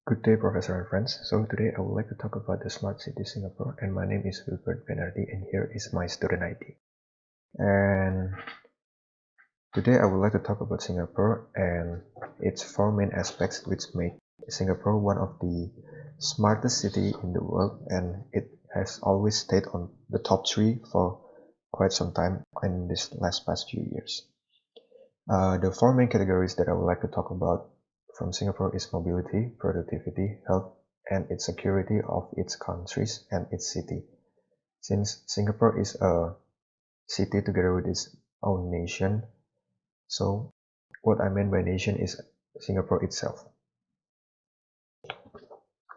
Good day, Professor and friends. So today I would like to talk about the Smart City Singapore, and my name is Wilbert Benardi, and here is my student ID. And today I would like to talk about Singapore and its four main aspects which make Singapore one of the smartest city in the world, and it has always stayed on the top three for quite some time in this past few years. The four main categories that I would like to talk about from Singapore is mobility, productivity, health, and its security of its countries and its city. Since Singapore is a city together with its own nation, so what I mean by nation is Singapore itself.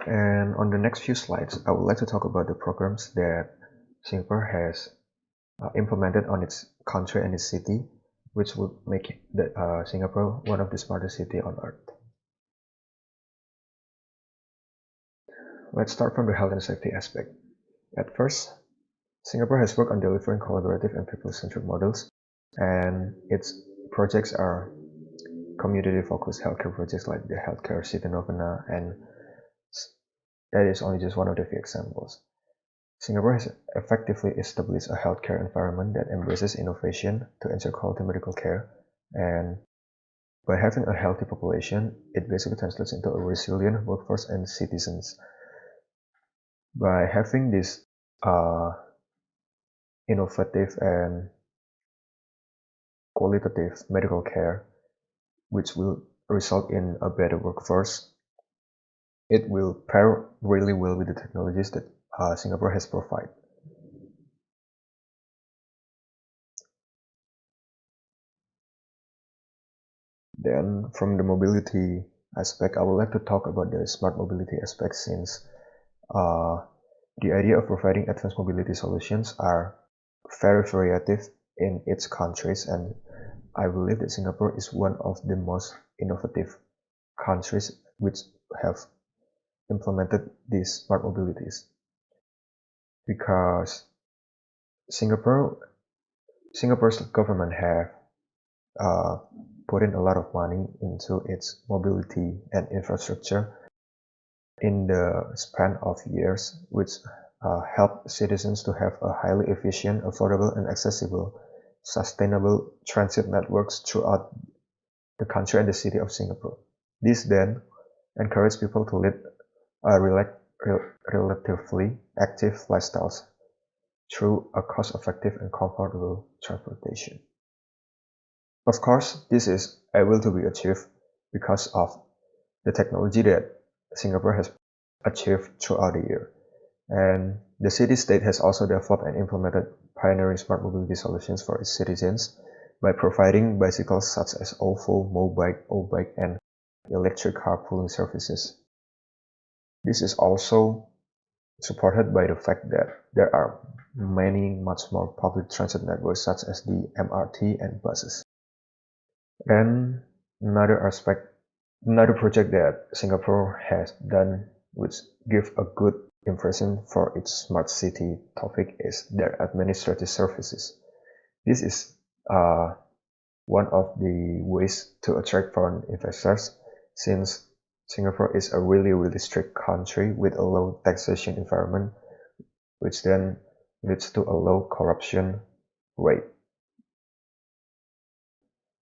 And on the next few slides, I would like to talk about the programs that Singapore has implemented on its country and its city, which would make Singapore one of the smartest city on earth. Let's start from the health and safety aspect. At first, Singapore has worked on delivering collaborative and people-centric models, and its projects are community-focused healthcare projects like the Healthcare City Novena, and that is only just one of the few examples. Singapore has effectively established a healthcare environment that embraces innovation to ensure quality medical care, and by having a healthy population, it basically translates into a resilient workforce and citizens. By having this innovative and qualitative medical care, which will result in a better workforce, it will pair really well with the technologies that Singapore has provided. Then from the mobility aspect, I would like to talk about the smart mobility aspect, since the idea of providing advanced mobility solutions are very variative in its countries, and I believe that Singapore is one of the most innovative countries which have implemented these smart mobilities, because Singapore's government have put in a lot of money into its mobility and infrastructure in the span of years, which help citizens to have a highly efficient, affordable, and accessible, sustainable transit networks throughout the country and the city of Singapore. This then encourage people to lead relatively active lifestyles through a cost-effective and comfortable transportation. Of course, this is able to be achieved because of the technology that Singapore has achieved throughout the year. And the city-state has also developed and implemented pioneering smart mobility solutions for its citizens by providing bicycles such as OVO, Mobike, O-Bike, and electric carpooling services. This is also supported by the fact that there are much more public transit networks such as the MRT and buses. And another project that Singapore has done which give a good impression for its smart city topic is their administrative services. This is one of the ways to attract foreign investors, since Singapore is a really strict country with a low taxation environment, which then leads to a low corruption rate.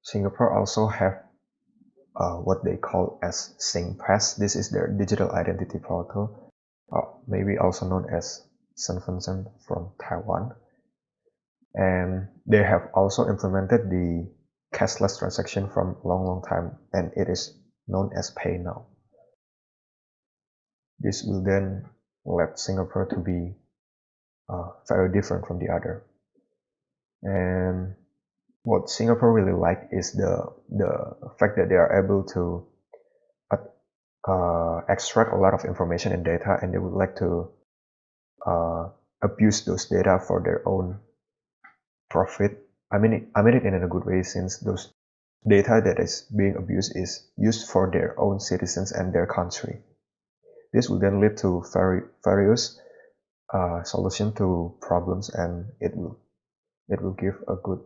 Singapore also have what they call as SingPass. This is their digital identity portal, maybe also known as Shenzhen from Taiwan. And they have also implemented the cashless transaction from a long time, and it is known as PayNow. This will then let Singapore to be very different from the other. And what Singapore really like is the fact that they are able to extract a lot of information and data, and they would like to abuse those data for their own profit. I mean it in a good way, since those data that is being abused is used for their own citizens and their country. This will then lead to various solution to problems, and it will give a good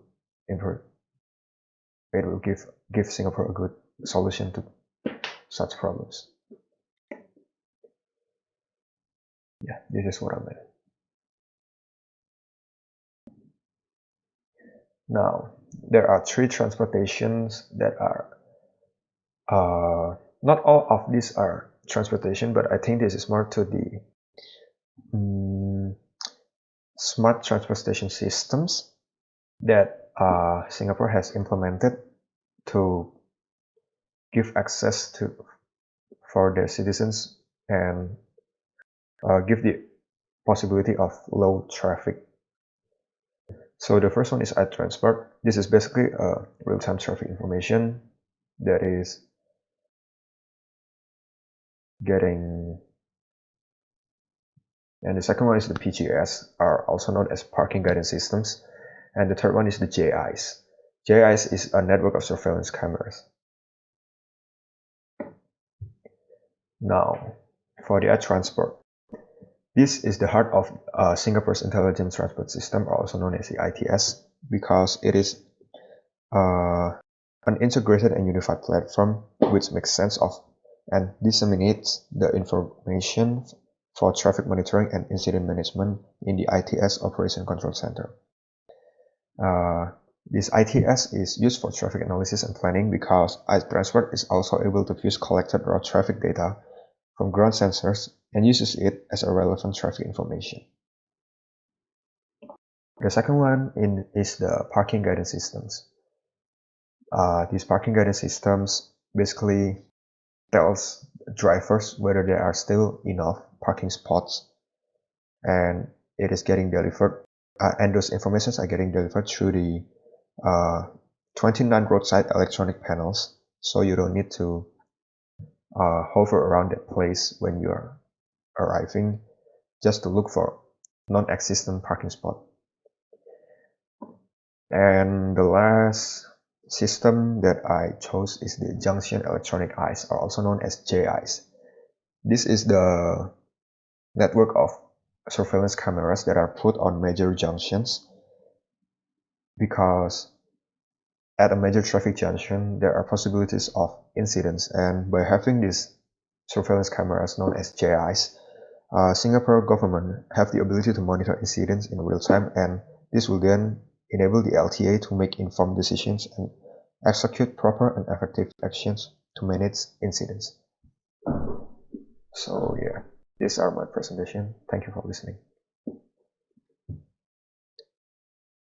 give Singapore a good solution to such problems. Yeah, this is what I meant. Now, there are three transportations that are, not all of these are transportation, but I think this is more to the smart transportation systems that Singapore has implemented to give access to for their citizens and give the possibility of low traffic. So the first one is iTransport. This is basically a real-time traffic information that is getting, and the second one is the PGS, are also known as parking guidance systems, and the third one is the JIs. JIs is a network of surveillance cameras. Now, for the iTransport, this is the heart of Singapore's intelligent transport system, also known as the ITS, because it is an integrated and unified platform which makes sense of and disseminates the information for traffic monitoring and incident management in the ITS Operation Control Center. This ITS is used for traffic analysis and planning because iTransport is also able to use collected raw traffic data from ground sensors and uses it as a relevant traffic information. The second one is the parking guidance systems. These parking guidance systems basically tells drivers whether there are still enough parking spots, and it is getting delivered, and those informations are getting delivered through the 29 roadside electronic panels, so you don't need to hover around that place when you are arriving just to look for non-existent parking spot. And the last system that I chose is the Junction Electronic Eyes, or also known as JIs. This is the network of surveillance cameras that are put on major junctions, because at a major traffic junction there are possibilities of incidents, and by having these surveillance cameras known as JIs, Singapore government have the ability to monitor incidents in real time, and this will then enable the LTA to make informed decisions and execute proper and effective actions to manage incidents. So yeah, these are my presentation. Thank you for listening.